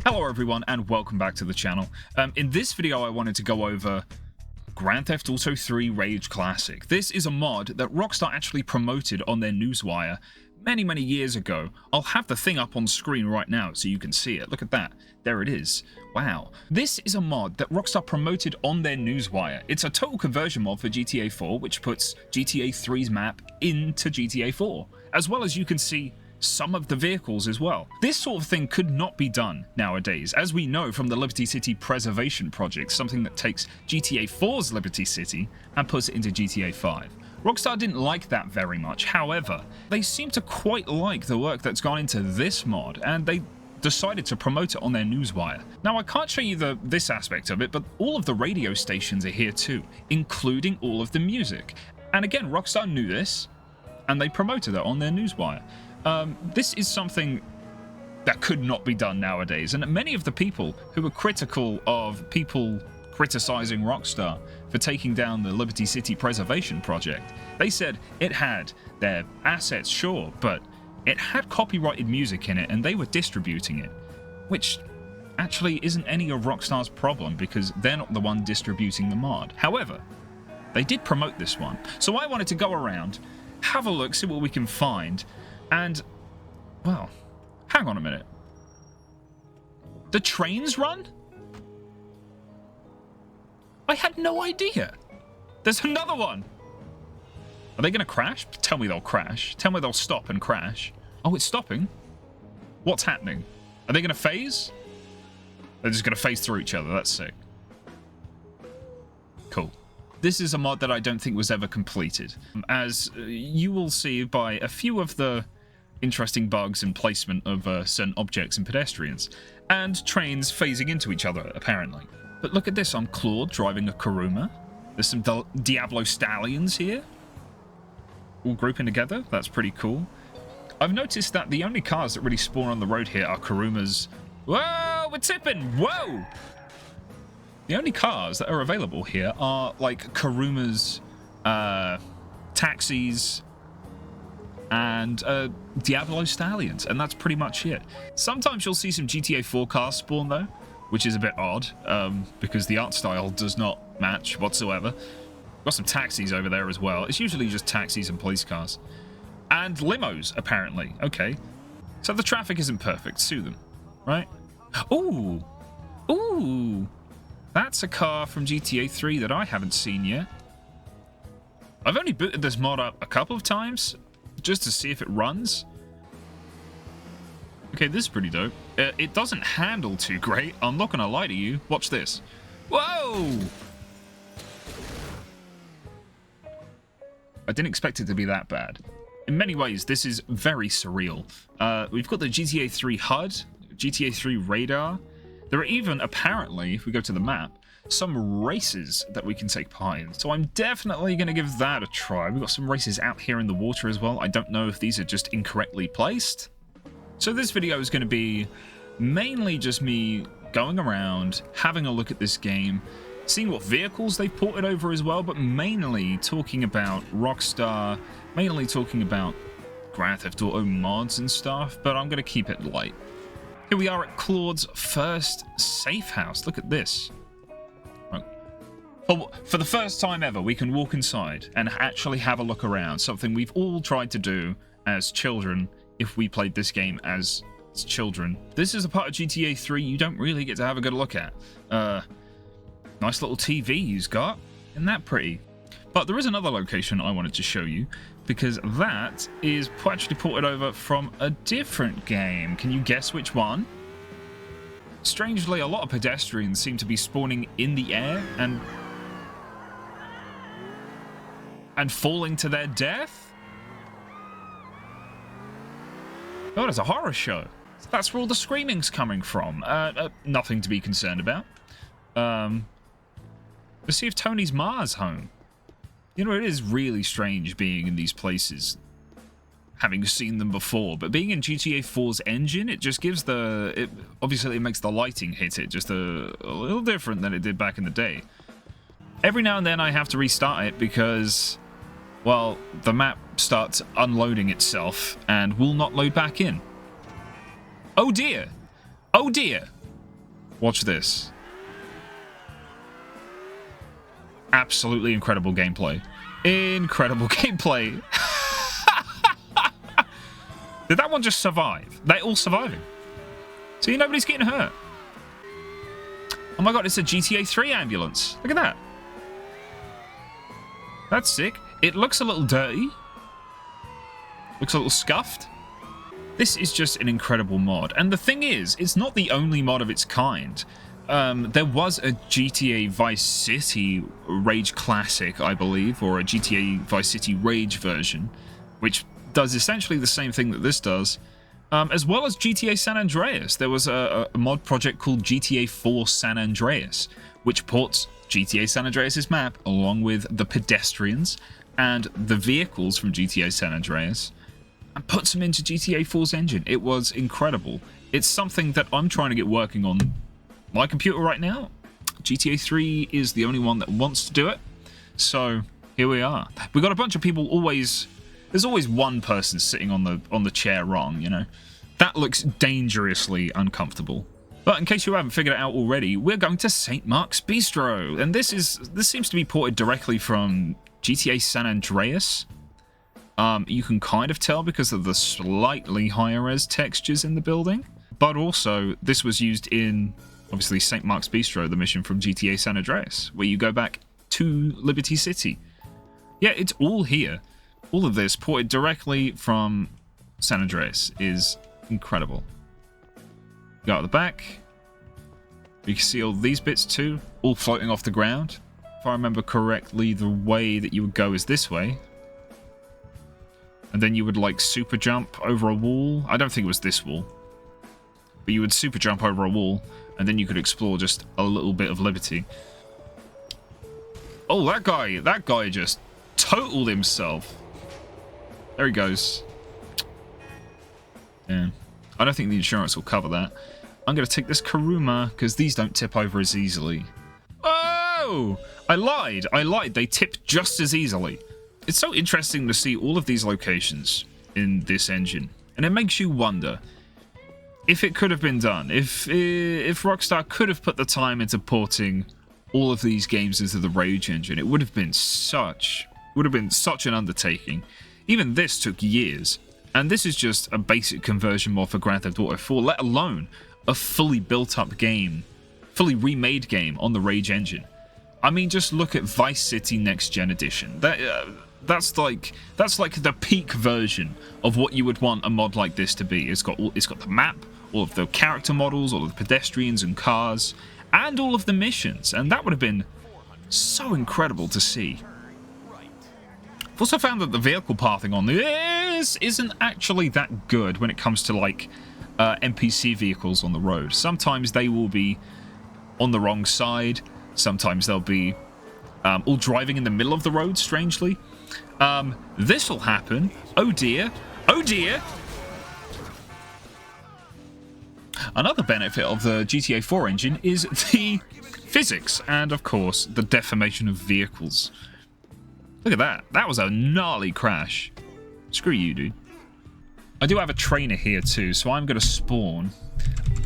Hello everyone and welcome back to the channel. In this video I wanted to go over Grand Theft Auto 3 Rage Classic. This is a mod that Rockstar actually promoted on their newswire many years ago. I'll have the thing up on screen right now so you can see it. Look at that. There it is. Wow. This is a mod that Rockstar promoted on their newswire. It's a total conversion mod for GTA 4 which puts GTA 3's map into GTA 4, as well as you can see some of the vehicles as well. This sort of thing could not be done nowadays, as we know from the Liberty City Preservation Project, something that takes GTA 4's Liberty City and puts it into GTA 5. Rockstar didn't like that very much, however, they seem to quite like the work that's gone into this mod, and they decided to promote it on their newswire. Now I can't show you this aspect of it, but all of the radio stations are here too, including all of the music. And again, Rockstar knew this, and they promoted it on their newswire. This is something that could not be done nowadays, and many of the people who were critical of people criticizing Rockstar for taking down the Liberty City Preservation Project, they said it had their assets, sure, but it had copyrighted music in it and they were distributing it, which actually isn't any of Rockstar's problem because they're not the one distributing the mod. However, they did promote this one, so I wanted to go around, have a look, see what we can find. And, well, hang on a minute. The trains run? I had no idea. There's another one. Are they going to crash? Tell me they'll crash. Tell me they'll stop and crash. Oh, it's stopping. What's happening? Are they going to phase? They're just going to phase through each other. That's sick. Cool. This is a mod that I don't think was ever completed, as you will see by a few of the interesting bugs and placement of certain objects and pedestrians, and trains phasing into each other, apparently. But look at this, I'm Claude driving a Kuruma. There's some Diablo stallions here, all grouping together. That's pretty cool. I've noticed that the only cars that really spawn on the road here are Kurumas. Whoa, we're tipping! Whoa! The only cars that are available here are like Kurumas, taxis, and Diablo stallions, and that's pretty much it. Sometimes you'll see some GTA 4 cars spawn though, which is a bit odd, because the art style does not match whatsoever. Got some taxis over there as well. It's usually just taxis and police cars. And limos, apparently. Okay. So the traffic isn't perfect. Sue them, right? Ooh! Ooh! That's a car from GTA 3 that I haven't seen yet. I've only booted this mod up a couple of times, just to see if it runs. Okay, this is pretty dope. It doesn't handle too great, I'm not gonna lie to you. Watch this. Whoa! I didn't expect it to be that bad. In many ways, this is very surreal. We've got the GTA 3 HUD, GTA 3 radar. There are even, apparently, if we go to the map, some races that we can take part in. So I'm definitely going to give that a try. We've got some races out here in the water as well. I don't know if these are just incorrectly placed. So this video is going to be mainly just me going around, having a look at this game, seeing what vehicles they've ported over as well, but mainly talking about Rockstar, mainly talking about Grand Theft Auto mods and stuff, but I'm going to keep it light. Here we are at Claude's first safe house. Look at this. For the first time ever, we can walk inside and actually have a look around. Something we've all tried to do as children if we played this game as children. This is a part of GTA 3 you don't really get to have a good look at. Nice little TV he's got. Isn't that pretty? But there is another location I wanted to show you, because that is actually ported over from a different game. Can you guess which one? Strangely, a lot of pedestrians seem to be spawning in the air and falling to their death? Oh, it's a horror show. That's where all the screaming's coming from. Nothing to be concerned about. Let's see if Tony's Ma's home. You know, it is really strange being in these places, having seen them before, but being in GTA 4's engine, it just gives obviously it makes the lighting hit it just a little different than it did back in the day. Every now and then I have to restart it because, well, the map starts unloading itself and will not load back in. Oh dear! Oh dear! Watch this. Absolutely incredible gameplay. Incredible gameplay. Did that one just survive? They're all surviving. See, nobody's getting hurt. Oh my god, it's a GTA 3 ambulance. Look at that. That's sick. It looks a little dirty. Looks a little scuffed. This is just an incredible mod. And the thing is, it's not the only mod of its kind. There was a GTA Vice City Rage Classic, I believe, or a GTA Vice City Rage version, which does essentially the same thing that this does, as well as GTA San Andreas. There was a mod project called GTA 4 San Andreas, which ports GTA San Andreas' map along with the pedestrians and the vehicles from GTA San Andreas and puts them into GTA 4's engine. It was incredible. It's something that I'm trying to get working on my computer right now. GTA 3 is the only one that wants to do it, so here we are. We got a bunch of people always. There's always one person sitting on the chair wrong, you know. That looks dangerously uncomfortable. But in case you haven't figured it out already, we're going to St. Mark's Bistro, and this seems to be ported directly from GTA San Andreas. You can kind of tell because of the slightly higher res textures in the building, but also this was used in obviously St. Mark's Bistro, the mission from GTA San Andreas, where you go back to Liberty City. Yeah, it's all here. All of this ported directly from San Andreas is incredible. Go out the back. You can see all these bits too, all floating off the ground. If I remember correctly, the way that you would go is this way. And then you would like super jump over a wall. I don't think it was this wall. But you would super jump over a wall, and then you could explore just a little bit of Liberty. Oh, that guy just totaled himself. There he goes. Yeah. I don't think the insurance will cover that. I'm going to take this Kuruma, because these don't tip over as easily. Oh! I lied. They tip just as easily. It's so interesting to see all of these locations in this engine. And it makes you wonder if it could have been done. If Rockstar could have put the time into porting all of these games into the Rage engine, it would have been such an undertaking. Even this took years. And this is just a basic conversion mod for Grand Theft Auto 4, let alone a fully built up game, fully remade game on the Rage engine. I mean, just look at Vice City Next Gen Edition. That's like the peak version of what you would want a mod like this to be. It's got the map, all of the character models, all of the pedestrians and cars, and all of the missions, and that would have been so incredible to see. I've also found that the vehicle pathing on this isn't actually that good when it comes to like NPC vehicles on the road. Sometimes they will be on the wrong side. Sometimes they'll be all driving in the middle of the road, strangely. This will happen. Oh dear. Oh dear. Another benefit of the GTA 4 engine is the physics and, of course, the deformation of vehicles. Look at that. That was a gnarly crash. Screw you, dude. I do have a trainer here too, so I'm going to spawn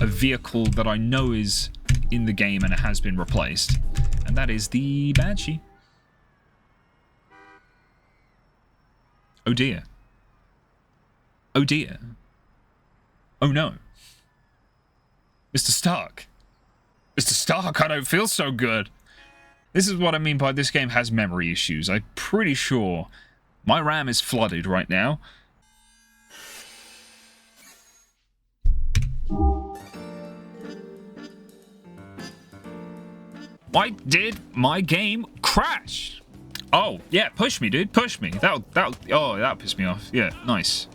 a vehicle that I know is in the game and it has been replaced. And that is the Banshee. Oh dear. Oh dear. Oh no. Mr. Stark. Mr. Stark, I don't feel so good. This is what I mean by this game has memory issues. I'm pretty sure my RAM is flooded right now. Why did my game crash? Oh, yeah, push me, dude. Push me. That'll piss me off. Yeah, nice.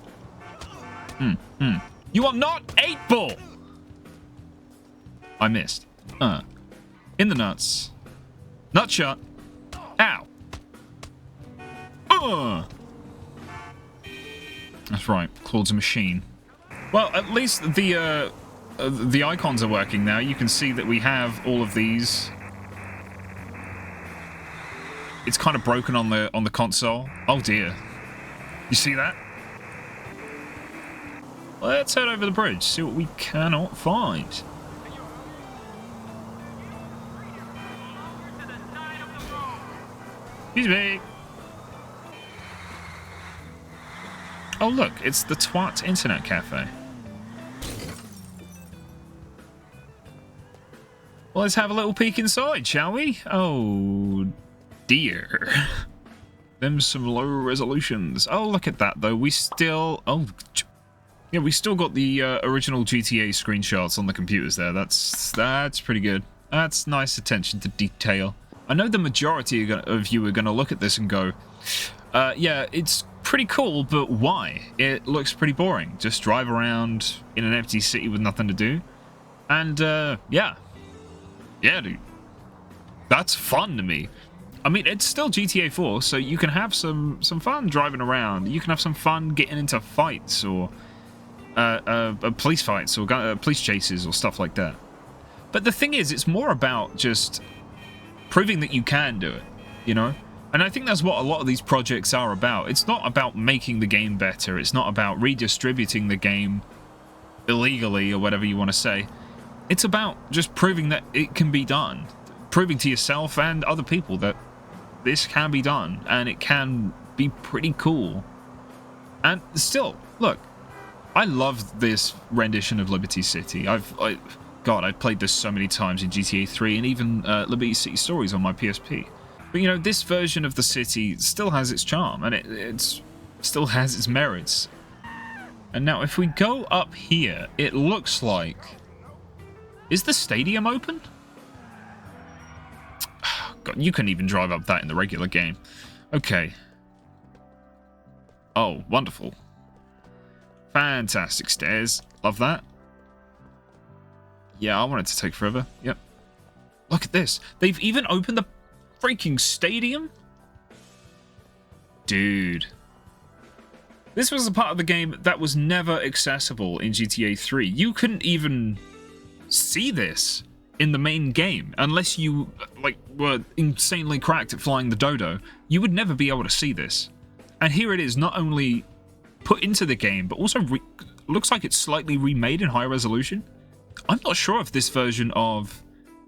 You are not 8-ball! I missed. In the nuts. Nut shot. Ow. That's right. Claude's a machine. Well, at least the icons are working now. You can see that we have all of these. It's kind of broken on the console. Oh dear. You see that? Let's head over the bridge, see what we cannot find. Excuse me. Oh, look, it's the Twat Internet Cafe. Well, let's have a little peek inside, shall we? Oh, dear. Them's some low resolutions. Oh, look at that, though. We still... Oh, yeah, we still got the original GTA screenshots on the computers there. That's pretty good. That's nice attention to detail. I know the majority of you are going to look at this and go, yeah, it's pretty cool, but why? It looks pretty boring. Just drive around in an empty city with nothing to do. And, yeah. Yeah, dude. That's fun to me. I mean, it's still GTA 4, so you can have some fun driving around. You can have some fun getting into fights or police fights or police chases or stuff like that. But the thing is, it's more about just proving that you can do it, you know? And I think that's what a lot of these projects are about. It's not about making the game better. It's not about redistributing the game illegally or whatever you want to say. It's about just proving that it can be done. Proving to yourself and other people that this can be done and it can be pretty cool. And still, look, I love this rendition of Liberty City. God, I've played this so many times in GTA 3 and even Liberty City Stories on my PSP. But, you know, this version of the city still has its charm and it still has its merits. And now, if we go up here, it looks like... Is the stadium open? God, you couldn't even drive up that in the regular game. Okay. Oh, wonderful. Fantastic stairs. Love that. Yeah, I want it to take forever. Yep. Look at this. They've even opened the freaking stadium? Dude. This was a part of the game that was never accessible in GTA 3. You couldn't even see this in the main game unless you were insanely cracked at flying the dodo. You would never be able to see this. And here it is, not only put into the game, but also looks like it's slightly remade in high resolution. I'm not sure if this version of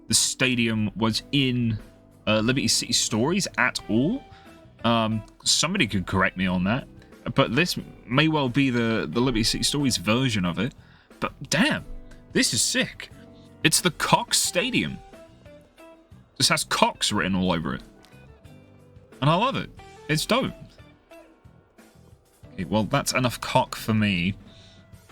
the stadium was in Liberty City Stories at all. Somebody could correct me on that. But this may well be the Liberty City Stories version of it. But damn, this is sick. It's the Cox Stadium. This has Cox written all over it. And I love it. It's dope. Okay, well, that's enough cock for me.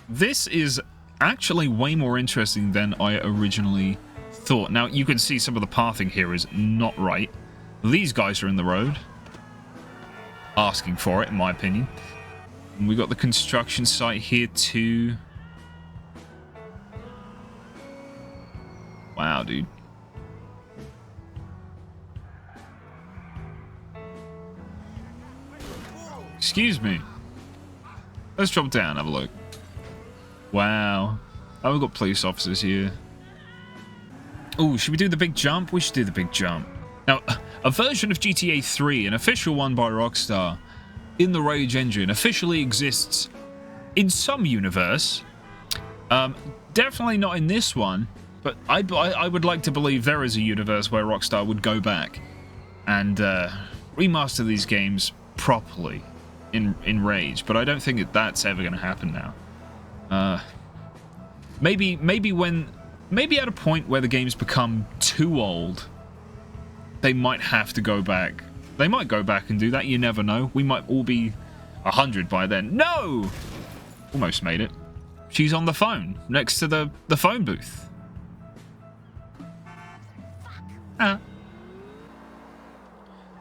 This is actually way more interesting than I originally thought. Now, you can see some of the pathing here is not right. These guys are in the road. Asking for it, in my opinion. And we got the construction site here too. Wow, dude. Excuse me. Let's drop down, have a look. Wow. Oh, we've got police officers here. Oh, should we do the big jump? We should do the big jump. Now, a version of GTA 3, an official one by Rockstar, in the Rage engine, officially exists in some universe. Definitely not in this one, but I would like to believe there is a universe where Rockstar would go back and remaster these games properly in Rage, but I don't think that's ever going to happen now. Maybe at a point where the games become too old, they might have to go back. They might go back and do that, you never know. We might all be 100 by then. No! Almost made it. She's on the phone, next to the phone booth. Ah.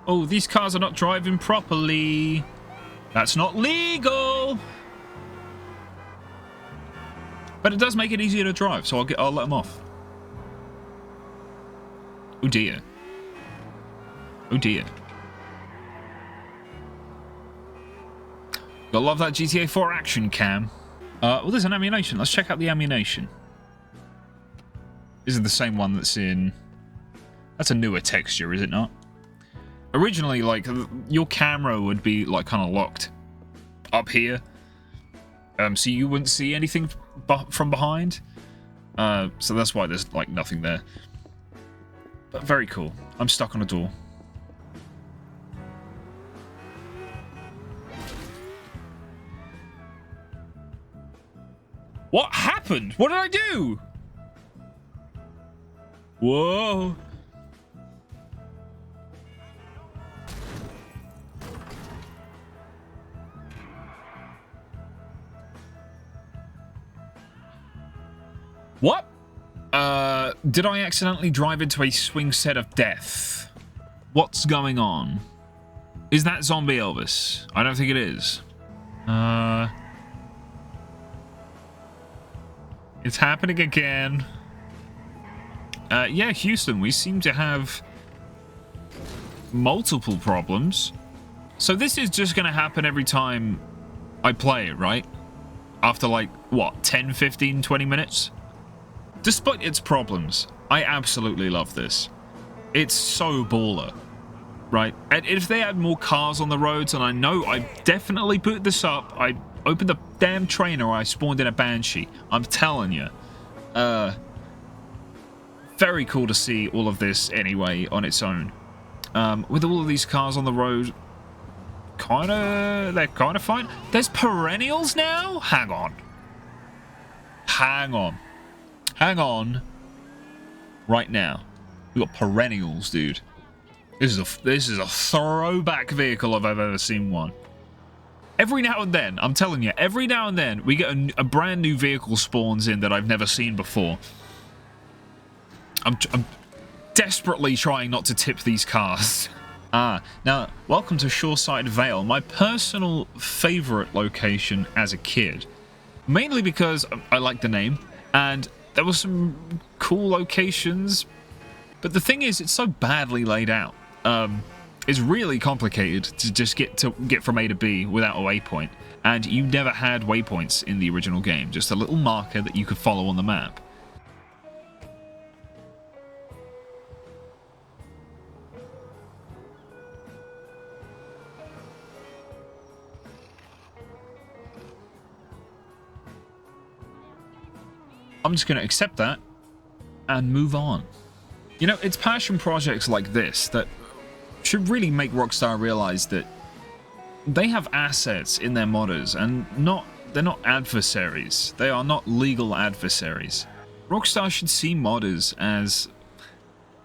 Oh, these cars are not driving properly. That's not legal! But it does make it easier to drive, so I'll let them off. Oh dear. Oh dear. Gotta love that GTA 4 action cam. Well, there's an ammunition. Let's check out the ammunition. This is the same one that's in... That's a newer texture, is it not? Originally, like, your camera would be, like, kind of locked up here. So you wouldn't see anything from behind. So that's why there's, like, nothing there. But very cool. I'm stuck on a door. What happened? What did I do? Whoa. What? Did I accidentally drive into a swing set of death? What's going on? Is that Zombie Elvis? I don't think it is. It's happening again. Yeah, Houston, we seem to have multiple problems. So this is just going to happen every time I play it, right? After like, what, 10, 15, 20 minutes? Despite its problems, I absolutely love this. It's so baller, right? And if they had more cars on the roads, and I know I definitely put this up, I opened the damn trainer, I spawned in a Banshee. I'm telling you. Very cool to see all of this anyway on its own. With all of these cars on the road, they're kind of fine. There's perennials now? Hang on. Hang on. Hang on. Right now. We got perennials, dude. This is a throwback vehicle if I've ever seen one. Every now and then, I'm telling you, every now and then, we get a brand new vehicle spawns in that I've never seen before. I'm desperately trying not to tip these cars. Now, welcome to Shoreside Vale, my personal favorite location as a kid. Mainly because I like the name, and there were some cool locations, but the thing is, it's so badly laid out. It's really complicated to just get from A to B without a waypoint, and you never had waypoints in the original game, just a little marker that you could follow on the map. I'm just going to accept that and move on. You know, it's passion projects like this that should really make Rockstar realize that they have assets in their modders, and they're not adversaries. They are not legal adversaries. Rockstar should see modders as,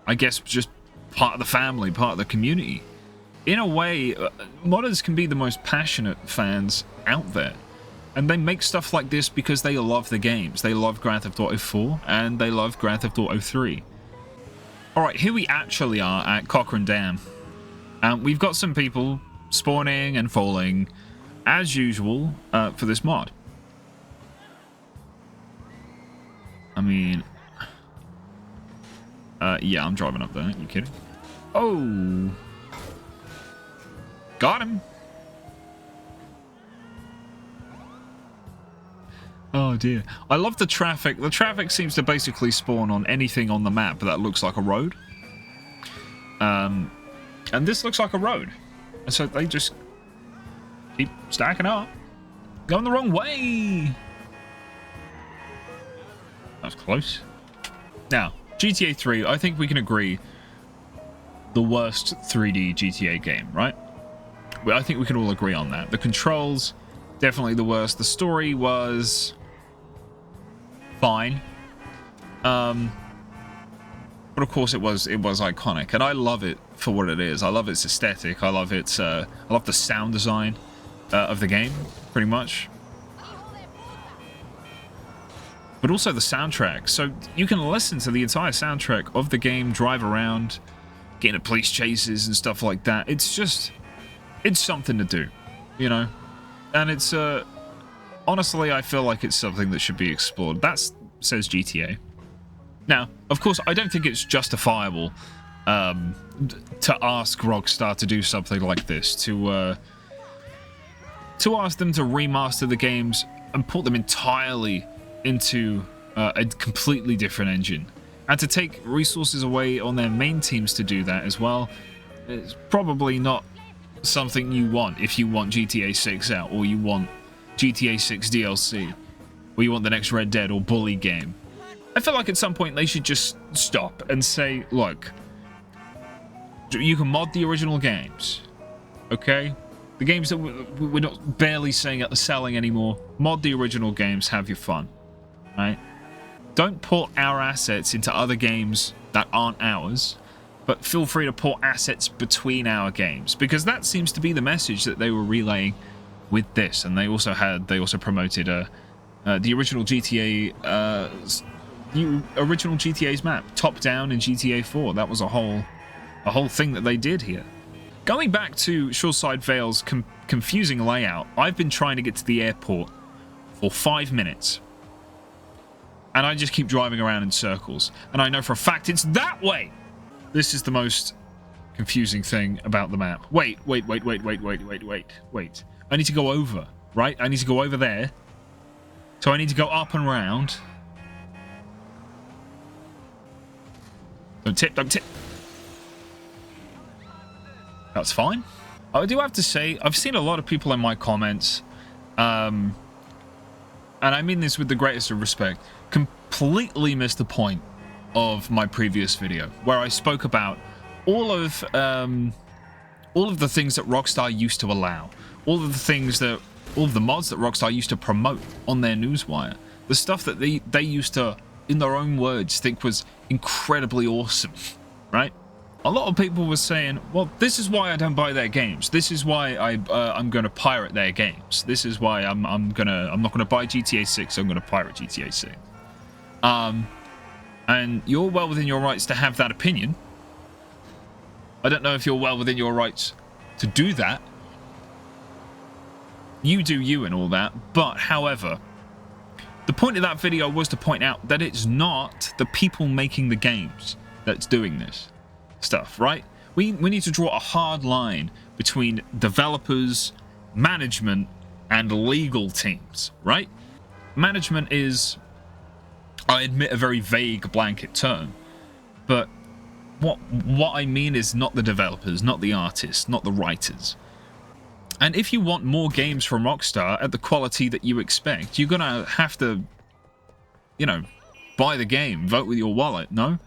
I guess, just part of the family, part of the community. In a way, modders can be the most passionate fans out there. And they make stuff like this because they love the games. They love Grand Theft Auto 4 and they love Grand Theft Auto 3. Alright, here we actually are at Cochrane Dam. We've got some people spawning and falling, as usual, for this mod. I mean... yeah, I'm driving up there. Are you kidding? Oh! Got him! Oh dear. I love the traffic. The traffic seems to basically spawn on anything on the map that looks like a road. And this looks like a road. And so they just keep stacking up. Going the wrong way. That's close. Now, GTA 3, I think we can agree, the worst 3D GTA game, right? Well, I think we can all agree on that. The controls, definitely the worst. The story was fine. But of course it was iconic, and I love it for what it is. I love its aesthetic. I love its I love the sound design of the game, pretty much. But also the soundtrack. So you can listen to the entire soundtrack of the game, drive around, get into police chases and stuff like that. It's just, it's something to do, you know? And it's, honestly, I feel like it's something that should be explored. That says GTA. Now, of course, I don't think it's justifiable to ask Rockstar to do something like this, to ask them to remaster the games and put them entirely into a completely different engine, and to take resources away on their main teams to do that as well. It's probably not something you want if you want GTA 6 out, or you want GTA 6 DLC, or you want the next Red Dead or Bully game. I feel like at some point they should just stop and say, look, you can mod the original games, okay? The games that we're not barely selling anymore, mod the original games, have your fun. right? Don't port our assets into other games that aren't ours, but feel free to port assets between our games, because that seems to be the message that they were relaying with this. And they also promoted the original GTA's map, top down in GTA 4. That was a whole thing that they did here. Going back to Shoreside Vale's confusing layout, I've been trying to get to the airport for 5 minutes, and I just keep driving around in circles, and I know for a fact it's that way. This is the most confusing thing about the map. Wait. I need to go over, right? I need to go over there. So I need to go up and round. Don't tip. That's fine. I do have to say, I've seen a lot of people in my comments, and I mean this with the greatest of respect, completely missed the point of my previous video, where I spoke about all of the things that Rockstar used to allow, all of the mods that Rockstar used to promote on their newswire, the stuff that they used to, in their own words, think was incredibly awesome, right? A lot of people were saying, well, this is why I don't buy their games. This is why I'm going to pirate their games. This is why I'm not going to buy GTA 6. I'm going to pirate GTA 6. And you're well within your rights to have that opinion. I don't know if you're well within your rights to do that. You do you and all that. But, however, the point of that video was to point out that it's not the people making the games that's doing this stuff, right? We need to draw a hard line between developers, management, and legal teams, right? Management is, I admit, a very vague blanket term, but what I mean is not the developers, not the artists, not the writers. And if you want more games from Rockstar at the quality that you expect, you're gonna have to, you know, buy the game, vote with your wallet, no?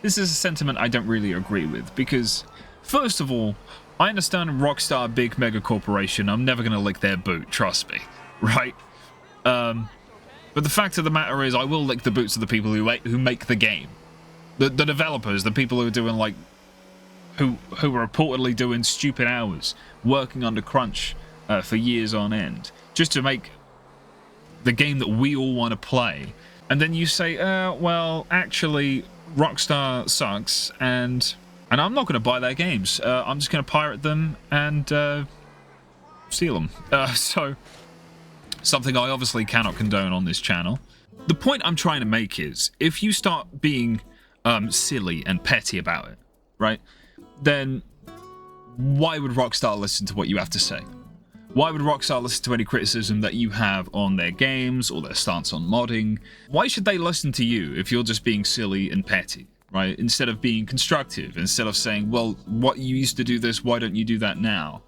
This is a sentiment I don't really agree with, because, first of all, I understand Rockstar, big mega corporation, I'm never gonna lick their boot, trust me, right? But the fact of the matter is, I will lick the boots of the people who make the game. The developers, the people who are doing, like, who are reportedly doing stupid hours, working under crunch for years on end, just to make the game that we all want to play. And then you say, well, actually, Rockstar sucks, and I'm not going to buy their games. I'm just going to pirate them and steal them. So, something I obviously cannot condone on this channel. The point I'm trying to make is, if you start being silly and petty about it, right, then why would Rockstar listen to what you have to say? Why would Rockstar listen to any criticism that you have on their games or their stance on modding? Why should they listen to you if you're just being silly and petty, right? Instead of being constructive, instead of saying, well, what you used to do this, why don't you do that now?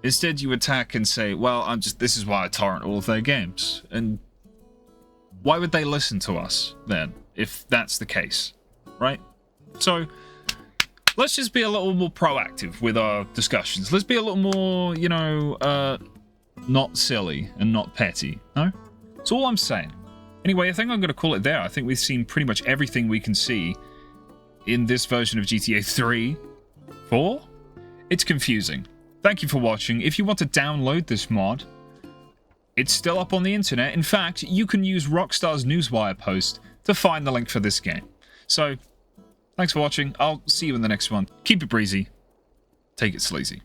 Instead, you attack and say, well, this is why I torrent all of their games. And why would they listen to us then, if that's the case, right? So, let's just be a little more proactive with our discussions. Let's be a little more, you know, not silly and not petty, no? That's all I'm saying. Anyway, I think I'm going to call it there. I think we've seen pretty much everything we can see in this version of GTA 3. 4? It's confusing. Thank you for watching. If you want to download this mod, it's still up on the internet. In fact, you can use Rockstar's Newswire post to find the link for this game. So, thanks for watching. I'll see you in the next one. Keep it breezy. Take it sleazy.